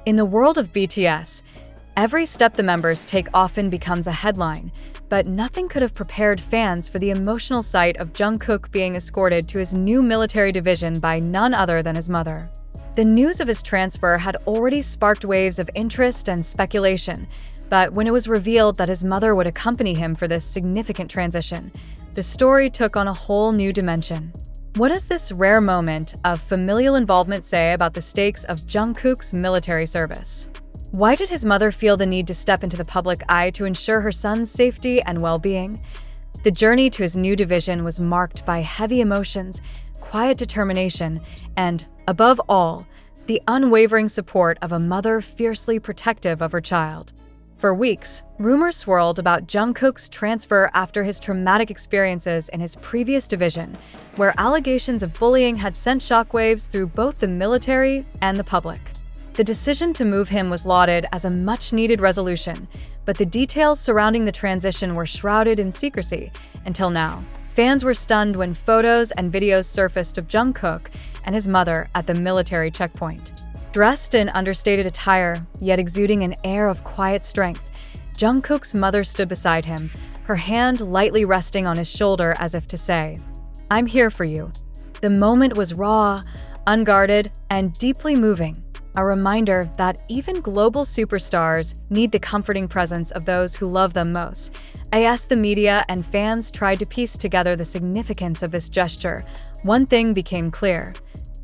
In the world of BTS, every step the members take often becomes a headline, but nothing could have prepared fans for the emotional sight of JUNGKOOK being escorted to his new military division by none other than his mother. The news of his transfer had already sparked waves of interest and speculation, but when it was revealed that his mother would accompany him for this significant transition, the story took on a whole new dimension. What does this rare moment of familial involvement say about the stakes of JUNGKOOK's military service? Why did his mother feel the need to step into the public eye to ensure her son's safety and well-being? The journey to his new division was marked by heavy emotions, quiet determination, and, above all, the unwavering support of a mother fiercely protective of her child. For weeks, rumors swirled about JUNGKOOK's transfer after his traumatic experiences in his previous division, where allegations of bullying had sent shockwaves through both the military and the public. The decision to move him was lauded as a much-needed resolution, but the details surrounding the transition were shrouded in secrecy until now. Fans were stunned when photos and videos surfaced of JUNGKOOK and his mother at the military checkpoint. Dressed in understated attire, yet exuding an air of quiet strength, JUNGKOOK's mother stood beside him, her hand lightly resting on his shoulder as if to say, "I'm here for you." The moment was raw, unguarded, and deeply moving. A reminder that even global superstars need the comforting presence of those who love them most. As the media and fans tried to piece together the significance of this gesture, one thing became clear.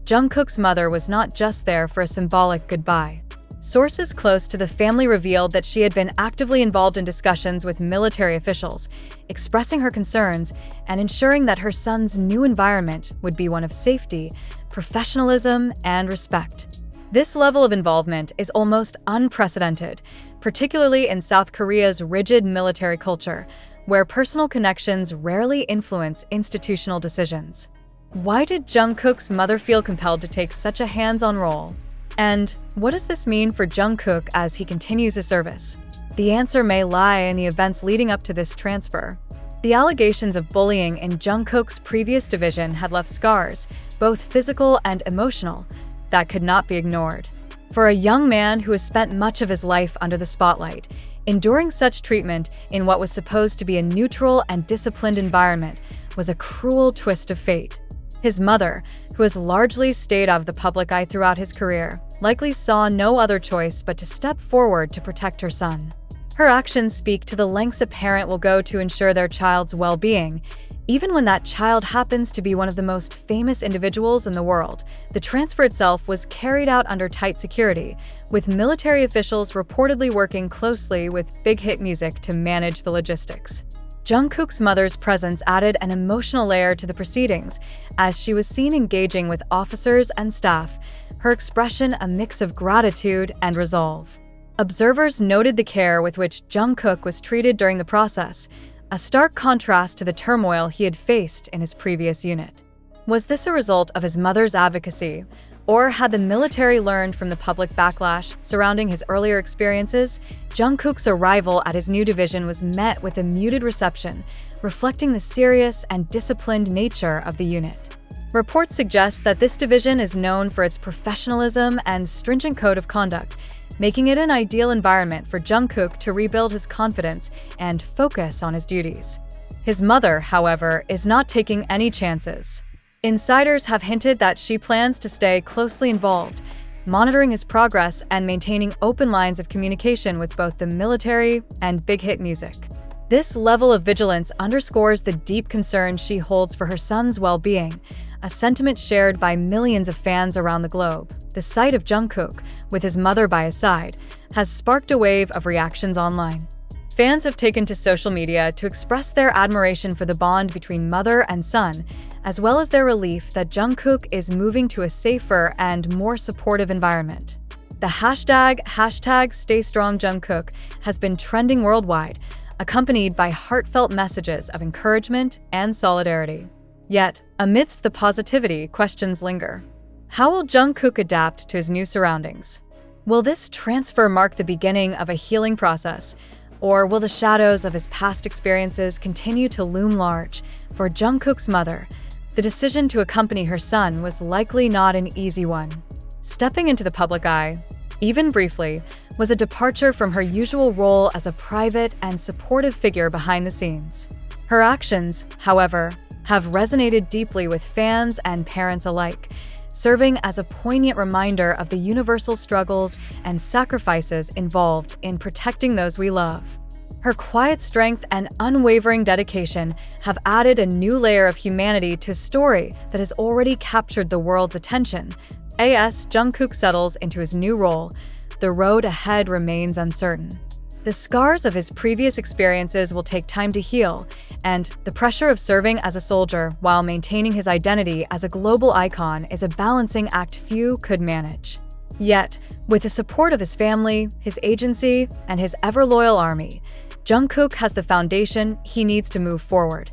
JUNGKOOK's mother was not just there for a symbolic goodbye. Sources close to the family revealed that she had been actively involved in discussions with military officials, expressing her concerns and ensuring that her son's new environment would be one of safety, professionalism, and respect. This level of involvement is almost unprecedented, particularly in South Korea's rigid military culture, where personal connections rarely influence institutional decisions. Why did JUNGKOOK's mother feel compelled to take such a hands-on role? And what does this mean for JUNGKOOK as he continues his service? The answer may lie in the events leading up to this transfer. The allegations of bullying in JUNGKOOK's previous division had left scars, both physical and emotional, that could not be ignored. For a young man who has spent much of his life under the spotlight, enduring such treatment in what was supposed to be a neutral and disciplined environment was a cruel twist of fate. His mother, who has largely stayed out of the public eye throughout his career, likely saw no other choice but to step forward to protect her son. Her actions speak to the lengths a parent will go to ensure their child's well-being, even when that child happens to be one of the most famous individuals in the world. The transfer itself was carried out under tight security, with military officials reportedly working closely with Big Hit Music to manage the logistics. JUNGKOOK's mother's presence added an emotional layer to the proceedings, as she was seen engaging with officers and staff, her expression a mix of gratitude and resolve. Observers noted the care with which JUNGKOOK was treated during the process, a stark contrast to the turmoil he had faced in his previous unit. Was this a result of his mother's advocacy, or had the military learned from the public backlash surrounding his earlier experiences? JUNGKOOK's arrival at his new division was met with a muted reception, reflecting the serious and disciplined nature of the unit. Reports suggest that this division is known for its professionalism and stringent code of conduct, making it an ideal environment for JUNGKOOK to rebuild his confidence and focus on his duties. His mother, however, is not taking any chances. Insiders have hinted that she plans to stay closely involved, monitoring his progress and maintaining open lines of communication with both the military and Big Hit Music. This level of vigilance underscores the deep concern she holds for her son's well-being, a sentiment shared by millions of fans around the globe. The sight of JUNGKOOK, with his mother by his side, has sparked a wave of reactions online. Fans have taken to social media to express their admiration for the bond between mother and son, as well as their relief that JUNGKOOK is moving to a safer and more supportive environment. The hashtag #StayStrongJUNGKOok has been trending worldwide, accompanied by heartfelt messages of encouragement and solidarity. Yet, amidst the positivity, questions linger. How will JUNGKOOK adapt to his new surroundings? Will this transfer mark the beginning of a healing process, or will the shadows of his past experiences continue to loom large? For JUNGKOOK's mother, the decision to accompany her son was likely not an easy one. Stepping into the public eye, even briefly, was a departure from her usual role as a private and supportive figure behind the scenes. Her actions, however, have resonated deeply with fans and parents alike, serving as a poignant reminder of the universal struggles and sacrifices involved in protecting those we love. Her quiet strength and unwavering dedication have added a new layer of humanity to a story that has already captured the world's attention. As Jungkook settles into his new role, the road ahead remains uncertain. The scars of his previous experiences will take time to heal, and the pressure of serving as a soldier while maintaining his identity as a global icon is a balancing act few could manage. Yet, with the support of his family, his agency, and his ever-loyal army, Jungkook has the foundation he needs to move forward.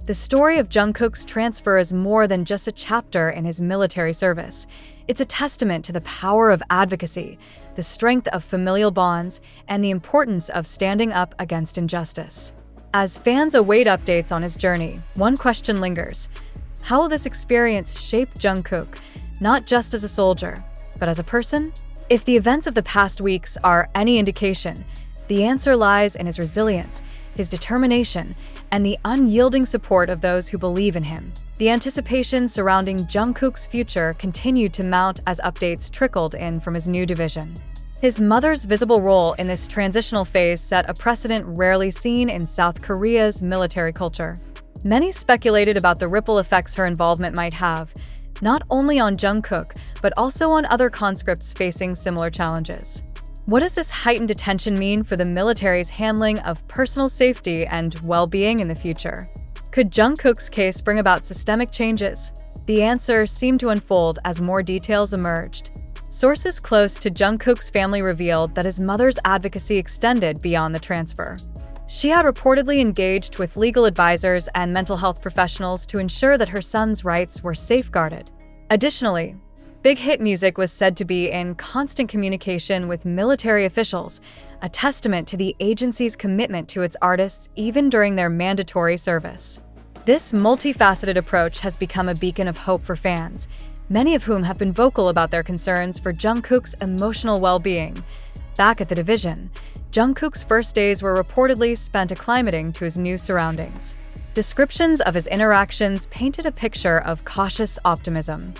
The story of Jungkook's transfer is more than just a chapter in his military service. It's a testament to the power of advocacy, the strength of familial bonds, and the importance of standing up against injustice. As fans await updates on his journey, one question lingers. How will this experience shape Jungkook, not just as a soldier, but as a person? If the events of the past weeks are any indication, the answer lies in his resilience, his determination, and the unyielding support of those who believe in him. The anticipation surrounding Jungkook's future continued to mount as updates trickled in from his new division. His mother's visible role in this transitional phase set a precedent rarely seen in South Korea's military culture. Many speculated about the ripple effects her involvement might have, not only on Jungkook, but also on other conscripts facing similar challenges. What does this heightened attention mean for the military's handling of personal safety and well-being in the future? Could Jungkook's case bring about systemic changes? The answer seemed to unfold as more details emerged. Sources close to Jungkook's family revealed that his mother's advocacy extended beyond the transfer. She had reportedly engaged with legal advisors and mental health professionals to ensure that her son's rights were safeguarded. Additionally, Big Hit Music was said to be in constant communication with military officials, a testament to the agency's commitment to its artists even during their mandatory service. This multifaceted approach has become a beacon of hope for fans, many of whom have been vocal about their concerns for Jungkook's emotional well-being. Back at the division, Jungkook's first days were reportedly spent acclimating to his new surroundings. Descriptions of his interactions painted a picture of cautious optimism.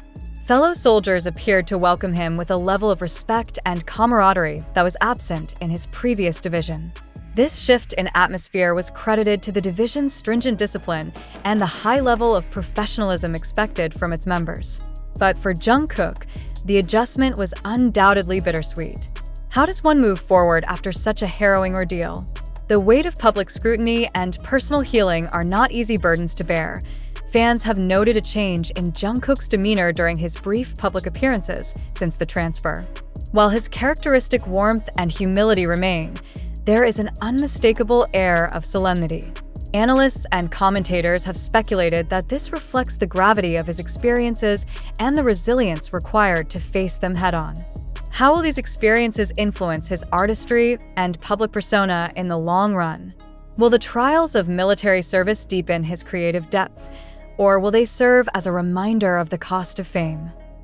Fellow soldiers appeared to welcome him with a level of respect and camaraderie that was absent in his previous division. This shift in atmosphere was credited to the division's stringent discipline and the high level of professionalism expected from its members. But for Jungkook, the adjustment was undoubtedly bittersweet. How does one move forward after such a harrowing ordeal? The weight of public scrutiny and personal healing are not easy burdens to bear. Fans have noted a change in Jungkook's demeanor during his brief public appearances since the transfer. While his characteristic warmth and humility remain, there is an unmistakable air of solemnity. Analysts and commentators have speculated that this reflects the gravity of his experiences and the resilience required to face them head-on. How will these experiences influence his artistry and public persona in the long run? Will the trials of military service deepen his creative depth, or will they serve as a reminder of the cost of fame?